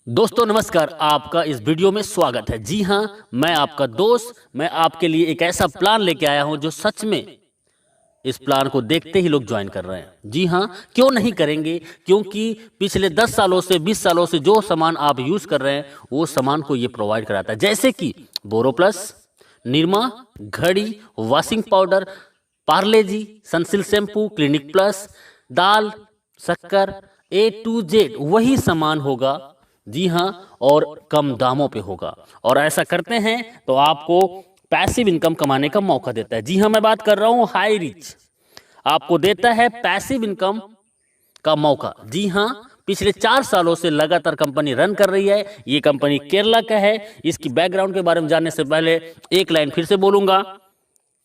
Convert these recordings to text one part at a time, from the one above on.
दोस्तों नमस्कार, आपका इस वीडियो में स्वागत है। जी हाँ, मैं आपका दोस्त, मैं आपके लिए एक ऐसा प्लान लेके आया हूं जो सच में इस प्लान को देखते ही लोग ज्वाइन कर रहे हैं। जी हाँ, क्यों नहीं करेंगे? क्योंकि पिछले 10 सालों से 20 सालों से जो सामान आप यूज कर रहे हैं वो सामान को ये प्रोवाइड कराता है, जैसे कि बोरो प्लस, निरमा, घड़ी, वॉशिंग पाउडर, पार्ले जी, सनसिल्क शैम्पू, क्लिनिक प्लस, दाल, शक्कर, A to Z वही सामान होगा। जी हाँ, और कम दामों पे होगा। और ऐसा करते हैं तो आपको पैसिव इनकम कमाने का मौका देता है। जी हाँ, मैं बात कर रहा हूँ हाई रिच, आपको देता है पैसिव इनकम का मौका। जी हाँ, पिछले 4 सालों से लगातार कंपनी रन कर रही है। ये कंपनी केरला का है। इसकी बैकग्राउंड के बारे में जानने से पहले एक लाइन फिर से बोलूंगा,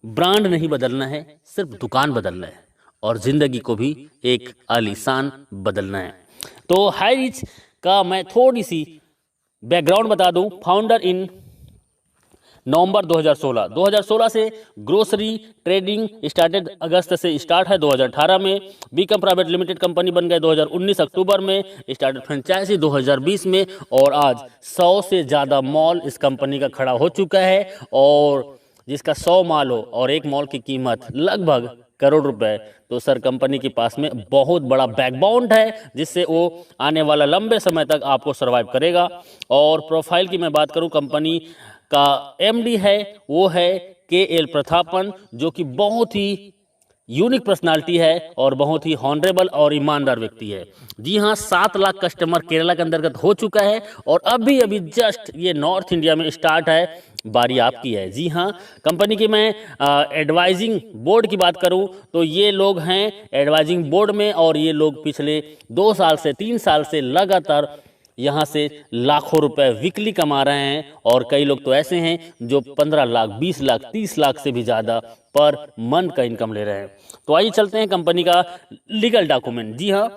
ब्रांड नहीं बदलना है, सिर्फ दुकान बदलना है और जिंदगी को भी एक आलीशान बदलना है। तो हाई रिच का मैं थोड़ी सी बैकग्राउंड बता दूं। फाउंडर इन नवंबर 2016 से ग्रोसरी ट्रेडिंग स्टार्टेड, अगस्त से स्टार्ट है 2018 में। बीकम प्राइवेट लिमिटेड कंपनी बन गए 2019 अक्टूबर में। स्टार्टेड फ्रेंचाइजी 2020 में और आज 100 से ज़्यादा मॉल इस कंपनी का खड़ा हो चुका है। और जिसका 100 मॉल हो और एक मॉल की कीमत लगभग करोड़ रुपए, तो सर कंपनी के पास में बहुत बड़ा बैकबोन है जिससे वो आने वाला लंबे समय तक आपको सरवाइव करेगा। और प्रोफाइल की मैं बात करूं, कंपनी का एमडी है वो है KL प्रतापन, जो कि बहुत ही यूनिक पर्सनालिटी है और बहुत ही हॉनरेबल और ईमानदार व्यक्ति है। जी हाँ, 7 लाख कस्टमर केरला के अंतर्गत हो चुका है और अभी अभी जस्ट ये नॉर्थ इंडिया में स्टार्ट है, बारी आपकी है। जी हाँ, कंपनी की मैं एडवाइजिंग बोर्ड की बात करूं तो ये लोग हैं एडवाइजिंग बोर्ड में और ये लोग पिछले 2 साल से 3 साल से लगातार यहाँ से लाखों रुपए वीकली कमा रहे हैं। और कई लोग तो ऐसे हैं जो 15 लाख, 20 लाख, 30 लाख से भी ज़्यादा पर मंथ का इनकम ले रहे हैं। तो आइए चलते हैं कंपनी का लीगल डॉक्यूमेंट। जी हाँ,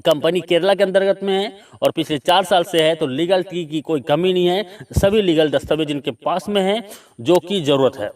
कंपनी केरला के अंतर्गत में है और पिछले 4 साल से है, तो लीगलिटी की कोई कमी नहीं है। सभी लीगल दस्तावेज इनके पास में है जो कि ज़रूरत है।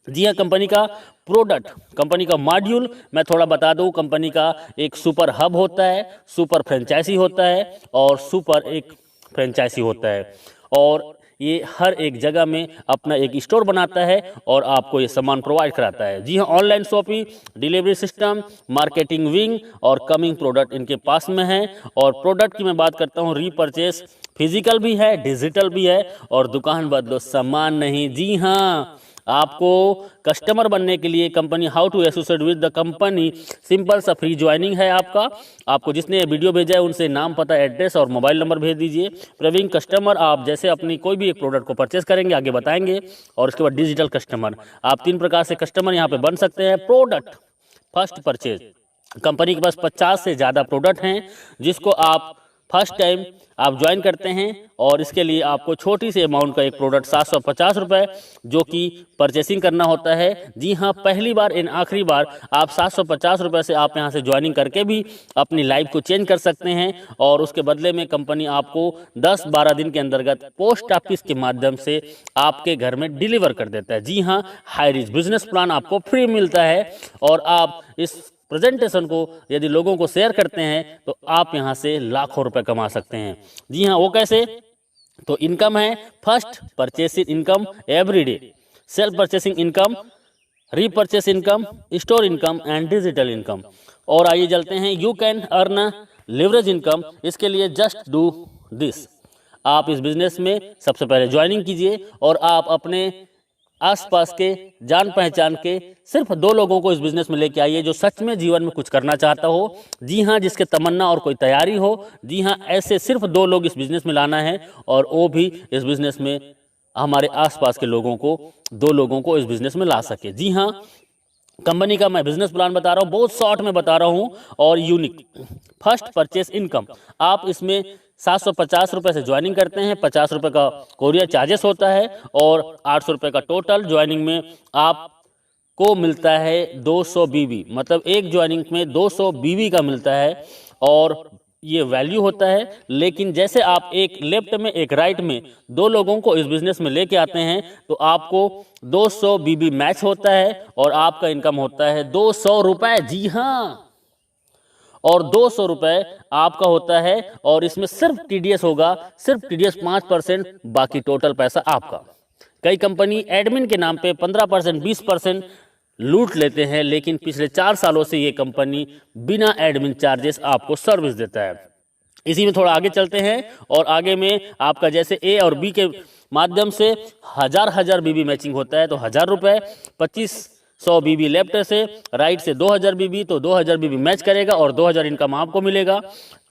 जी हाँ, कंपनी का प्रोडक्ट, कंपनी का मॉड्यूल मैं थोड़ा बता दूं। कंपनी का एक सुपर हब होता है, सुपर फ्रेंचाइजी होता है और सुपर एक फ्रेंचाइजी होता है। और ये हर एक जगह में अपना एक स्टोर बनाता है और आपको ये सामान प्रोवाइड कराता है। जी हाँ, online shopping, delivery system, marketing wing और कमिंग प्रोडक्ट इनके पास में है। और प्रोडक्ट की मैं बात करता हूँ, रीपरचेस फिजिकल भी है, डिजिटल भी है और दुकान बदलो सामान नहीं। जी हाँ, आपको कस्टमर बनने के लिए company how to associate with the company, simple सा फ्री ज्वाइनिंग है आपको जिसने वीडियो भेजा है उनसे नाम, पता, एड्रेस और मोबाइल नंबर भेज दीजिए। प्रवीण कस्टमर, आप जैसे अपनी कोई भी एक प्रोडक्ट को परचेस करेंगे आगे बताएंगे। और उसके बाद डिजिटल कस्टमर, आप 3 प्रकार से कस्टमर यहाँ पे बन सकते हैं। प्रोडक्ट फर्स्ट परचेज, कंपनी के पास 50 से ज़्यादा प्रोडक्ट हैं जिसको आप फर्स्ट टाइम आप ज्वाइन करते हैं और इसके लिए आपको छोटी सी अमाउंट का एक प्रोडक्ट 750 रुपये जो कि परचेसिंग करना होता है। जी हाँ, पहली बार इन आखिरी बार आप 750 रुपये से आप यहाँ से ज्वाइनिंग करके भी अपनी लाइफ को चेंज कर सकते हैं। और उसके बदले में कंपनी आपको 10-12 दिन के अंतर्गत पोस्ट ऑफिस के माध्यम से आपके घर में डिलीवर कर देता है। जी हाँ, हाई रिच बिजनेस प्लान आपको फ्री मिलता है और आप इस प्रेजेंटेशन को यदि लोगों को शेयर करते हैं तो आप यहां से लाखों रुपए कमा सकते हैं। जी हाँ, वो कैसे? तो इनकम है first purchasing income every day, self purchasing income, repurchase income, store income and digital income. और आइए चलते हैं, you can earn leverage income. इसके लिए जस्ट डू दिस, आप इस बिजनेस में सबसे पहले ज्वाइनिंग कीजिए और आप अपने आसपास के जान पहचान के सिर्फ 2 लोगों को इस बिजनेस में लेके आइए जो सच में जीवन में कुछ करना चाहता हो। जी हाँ, जिसके तमन्ना और कोई तैयारी हो। जी हाँ, ऐसे सिर्फ 2 लोग इस बिजनेस में लाना है और वो भी इस बिजनेस में हमारे आसपास के लोगों को, 2 लोगों को इस बिजनेस में ला सके। जी हाँ, कंपनी का मैं बिजनेस प्लान बता रहा हूँ, बहुत शॉर्ट में बता रहा हूँ और यूनिक। फर्स्ट परचेस इनकम, आप इसमें 750 रुपये से ज्वाइनिंग करते हैं, 50 रुपये का कोरियर चार्जेस होता है और 800 रुपये का टोटल ज्वाइनिंग में आपको मिलता है 200 बीबी, मतलब एक ज्वाइनिंग में 200 बीबी का मिलता है और ये वैल्यू होता है। लेकिन जैसे आप एक लेफ्ट में एक राइट में 2 लोगों को इस बिजनेस में लेके आते हैं तो आपको 200 बीबी मैच होता है और आपका इनकम होता है 200 रुपये। जी हाँ, और 200 रुपये आपका होता है, और इसमें सिर्फ टीडीएस होगा, सिर्फ टीडीएस 5%, बाकी टोटल पैसा आपका। कई कंपनी एडमिन के नाम पे 15%, 20% लूट लेते हैं, लेकिन पिछले 4 सालों से ये कंपनी बिना एडमिन चार्जेस आपको सर्विस देता है। इसी में थोड़ा आगे चलते हैं, और आगे में आपका जैसे ए और बी के माध्यम से हजार बीबी मैचिंग होता है, तो 1000 रुपये, 2500 बीबी लेफ्ट से, राइट से 2000 बीबी, तो 2000 बीबी मैच करेगा और 2000 इनकम आपको मिलेगा।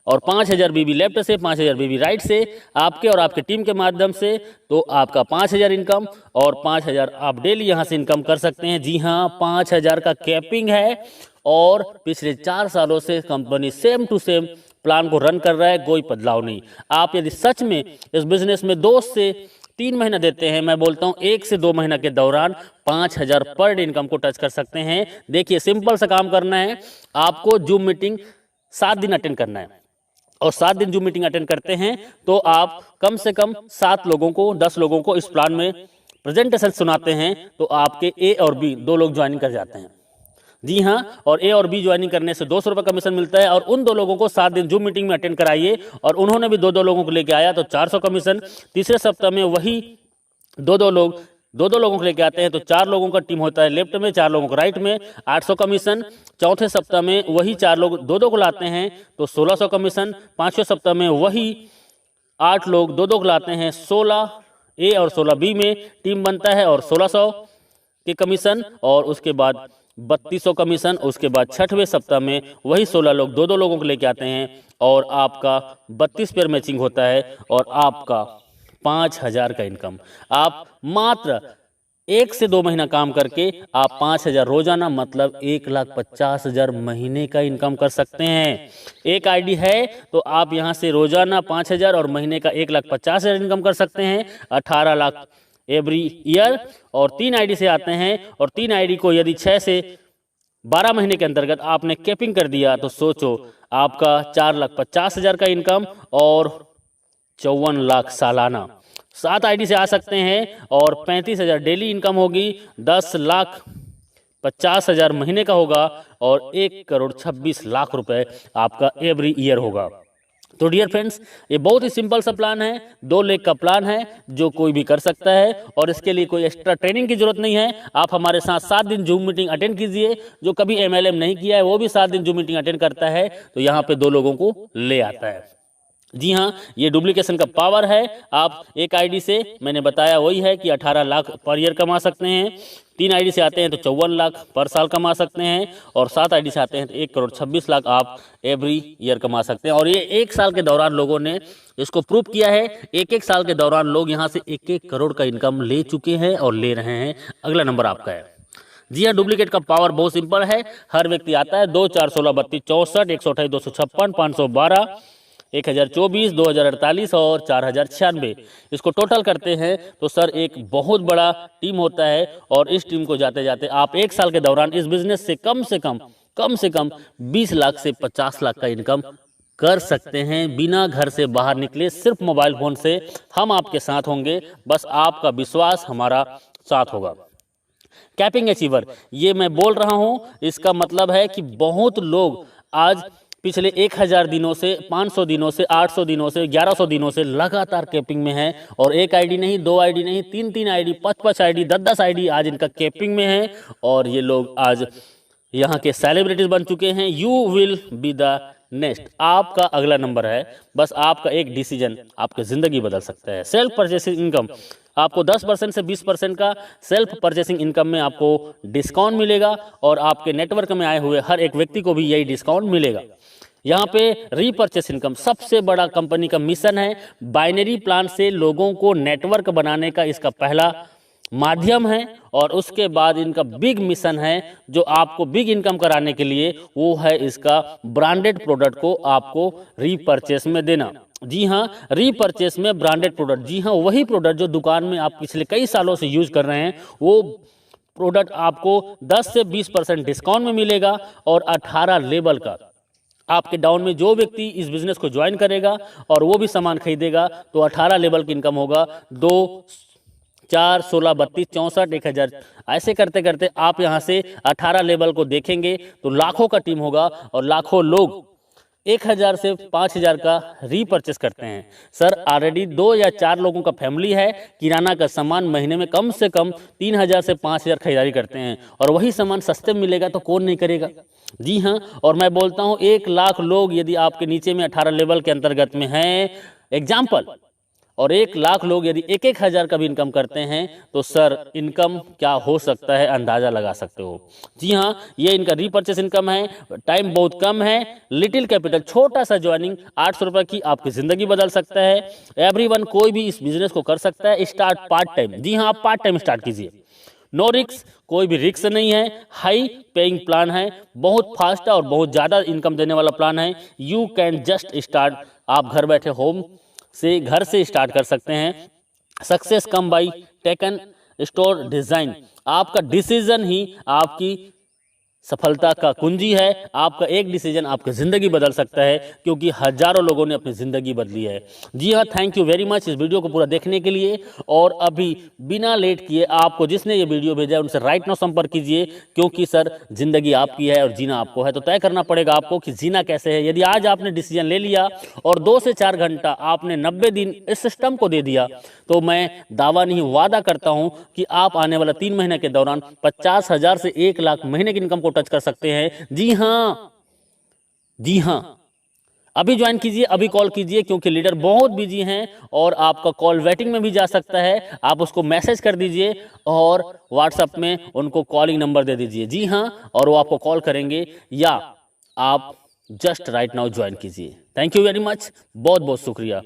और 5000 बीबी लेफ्ट से, 5000 बीबी राइट से, आपके और आपके टीम के माध्यम से, तो आपका 5000 इनकम, और 5000 आप डेली यहाँ से इनकम कर सकते हैं। जी हाँ, 5000 का कैपिंग है, और पिछले 4 सालों से company same to same plan को रन कर रहा है, कोई बदलाव नहीं। आप यदि सच में इस बिजनेस में 2 से 3 महीना देते हैं, मैं बोलता हूं 1 से 2 महीना के दौरान 5000 पर डे इनकम को टच कर सकते हैं। देखिए, सिंपल सा काम करना है, आपको जूम मीटिंग 7 दिन अटेंड करना है, और 7 दिन जूम मीटिंग अटेंड करते हैं तो आप कम से कम 7 लोगों को, 10 लोगों को इस प्लान में प्रेजेंटेशन सुनाते हैं, तो आपके ए और बी 2 लोग ज्वाइनिंग कर जाते हैं। जी हाँ, और ए और बी ज्वाइनिंग करने से 200 रुपये कमीशन मिलता है, और उन 2 लोगों को 7 दिन जूम मीटिंग में अटेंड कराइए, और उन्होंने भी 2-2 लोगों को लेके आया तो 400 कमीशन। तीसरे सप्ताह में वही 2-2 लोगों को लेके आते हैं, तो 4 लोगों का टीम होता है लेफ्ट में, 4 लोगों को राइट में, 800 कमीशन। चौथे सप्ताह में वही 4 लोग 2-2 को लाते हैं, तो 1600 कमीशन। 5वें सप्ताह में वही 8 लोग 2-2 को लाते हैं, 16 ए और 16 बी में टीम बनता है, और 1600 के कमीशन, और उसके बाद 3200 कमीशन। उसके बाद 6वें सप्ताह में वही 16 लोग 2-2 लोगों को लेके आते हैं, और आपका 32 पेयर मैचिंग होता है, और आपका 5000 का इनकम। आप मात्र 1 से 2 महीना काम करके आप 5000 रोजाना, मतलब 1,50,000 महीने का इनकम कर सकते हैं। एक आईडी है तो आप यहां से रोजाना 5000 और महीने का 1,50,000 इनकम कर सकते हैं, 18 लाख एवरी ईयर। और 3 आईडी से आते हैं, और 3 आईडी को यदि 6 से 12 महीने के अंतर्गत आपने कैपिंग कर दिया, तो सोचो आपका 4,50,000 का इनकम और 54 लाख सालाना। 7 आईडी से आ सकते हैं, और 35,000 डेली इनकम होगी, 10,50,000 महीने का होगा, और 1,26,00,000 रुपए आपका एवरी ईयर होगा। तो डियर फ्रेंड्स, ये बहुत ही सिंपल सा प्लान है, 2 लाख का प्लान है जो कोई भी कर सकता है, और इसके लिए कोई एक्स्ट्रा ट्रेनिंग की जरूरत नहीं है। आप हमारे साथ 7 दिन जूम मीटिंग अटेंड कीजिए। जो कभी एमएलएम नहीं किया है वो भी 7 दिन जूम मीटिंग अटेंड करता है, तो यहाँ पे 2 लोगों को ले आता है। जी हाँ, ये डुप्लीकेशन का पावर है। आप एक आईडी से, मैंने बताया वही है कि 18 लाख पर ईयर कमा सकते हैं। 3 आईडी से आते हैं तो 54 लाख पर साल कमा सकते हैं, और 7 आईडी से आते हैं तो 1,26,00,000 आप एवरी ईयर कमा सकते हैं। और ये 1 साल के दौरान लोगों ने इसको प्रूव किया है। 1-1 साल के दौरान लोग यहाँ से 1-1 करोड़ का इनकम ले चुके हैं और ले रहे हैं। अगला नंबर आपका है। जी हाँ, डुप्लीकेट का पावर बहुत सिंपल है। हर व्यक्ति आता है 2, 4, 16, 32, 64, 128, 256, 512, 1024, 2048 और 4096। इसको टोटल करते हैं तो सर एक बहुत बड़ा टीम होता है, और इस टीम को जाते जाते आप 1 साल के दौरान इस बिजनेस से कम से कम 20 लाख से 50 लाख का इनकम कर सकते हैं, बिना घर से बाहर निकले, सिर्फ मोबाइल फोन से। हम आपके साथ होंगे, बस आपका विश्वास हमारा साथ होगा। कैपिंग अचीवर, ये मैं बोल रहा हूं, इसका मतलब है कि बहुत लोग आज पिछले 1000 दिनों से, 500 दिनों से, 800 दिनों से, 1100 दिनों से लगातार कैपिंग में है, और 1 आईडी नहीं, 2 आईडी नहीं, 3-3 आईडी, 5-5 आईडी, 10-10 आईडी आज इनका कैपिंग में है, और ये लोग आज यहाँ के सेलिब्रिटीज बन चुके हैं। You will be the next, आपका अगला नंबर है। बस आपका एक डिसीजन आपकी जिंदगी बदल सकता है। सेल्फ परचेसिंग इनकम, आपको 10% से 20% का सेल्फ परचेसिंग इनकम में आपको डिस्काउंट मिलेगा, और आपके नेटवर्क में आए हुए हर एक व्यक्ति को भी यही डिस्काउंट मिलेगा। यहाँ पे रीपर्चेस इनकम सबसे बड़ा कंपनी का मिशन है। बाइनरी प्लान से लोगों को नेटवर्क बनाने का इसका पहला माध्यम है, और उसके बाद इनका बिग मिशन है जो आपको बिग इनकम कराने के लिए, वो है इसका ब्रांडेड प्रोडक्ट को आपको रीपर्चेस में देना। जी हाँ, रीपर्चेस में ब्रांडेड प्रोडक्ट, जी हाँ, वही प्रोडक्ट जो दुकान में आप पिछले कई सालों से यूज कर रहे हैं, वो प्रोडक्ट आपको 10 से 20% डिस्काउंट में मिलेगा, और 18 लेवल का आपके डाउन में जो व्यक्ति इस बिजनेस को ज्वाइन करेगा और वो भी सामान खरीदेगा, तो 18 लेवल की इनकम होगा। 2, 4, 16, 32, 64, 1000, ऐसे करते करते आप यहाँ से 18 लेवल को देखेंगे तो लाखों का टीम होगा, और लाखों लोग 1000 से 5000 का रीपरचेस करते हैं। सर ऑलरेडी 2 या 4 लोगों का फैमिली है, किराना का सामान महीने में कम से कम 3000 से 5000 खरीदारी करते हैं और वही सामान सस्ते में मिलेगा तो कौन नहीं करेगा। जी हाँ, और मैं बोलता हूँ 1 लाख लोग यदि आपके नीचे में 18 लेवल के अंतर्गत में हैं एग्जाम्पल, और 1 लाख लोग यदि 1-1 हज़ार का भी इनकम करते हैं तो सर इनकम क्या हो सकता है अंदाज़ा लगा सकते हो। जी हाँ, ये इनका रीपरचेस इनकम है, टाइम बहुत कम है, लिटिल कैपिटल, छोटा सा ज्वाइनिंग 800 रुपये की आपकी ज़िंदगी बदल सकता है। एवरीवन कोई भी इस बिजनेस को कर सकता है, स्टार्ट पार्ट टाइम। जी हाँ, आप पार्ट टाइम स्टार्ट कीजिए, नो रिक्स, कोई भी रिक्स नहीं है, हाई पेइंग प्लान है, बहुत फास्ट और बहुत ज़्यादा इनकम देने वाला प्लान है। यू कैन जस्ट स्टार्ट, आप घर बैठे घर से स्टार्ट कर सकते हैं। Success come by taken store design, आपका डिसीजन ही आपकी सफलता का कुंजी है। आपका एक डिसीजन आपकी ज़िंदगी बदल सकता है, क्योंकि हजारों लोगों ने अपनी ज़िंदगी बदली है। जी हाँ, थैंक यू वेरी मच इस वीडियो को पूरा देखने के लिए। और अभी बिना लेट किए आपको जिसने ये वीडियो भेजा है उनसे राइट नाउ संपर्क कीजिए, क्योंकि सर ज़िंदगी आपकी है और जीना आपको है, तो तय करना पड़ेगा आपको कि जीना कैसे है। यदि आज आपने डिसीजन ले लिया और 2 से 4 घंटा आपने 90 दिन इस सिस्टम को दे दिया, तो मैं दावा नहीं वादा करता हूं कि आप आने वाला 3 महीने के दौरान 50,000 से 1 लाख महीने की इनकम को टच कर सकते हैं। जी हाँ, जी हाँ, अभी ज्वाइन कीजिए, अभी कॉल कीजिए, क्योंकि लीडर बहुत बिजी हैं और आपका कॉल वेटिंग में भी जा सकता है। आप उसको मैसेज कर दीजिए और व्हाट्सएप में उनको कॉलिंग नंबर दे दीजिए। जी हाँ, और वो आपको कॉल करेंगे, या आप जस्ट राइट नाउ ज्वाइन कीजिए। थैंक यू वेरी मच, बहुत बहुत शुक्रिया।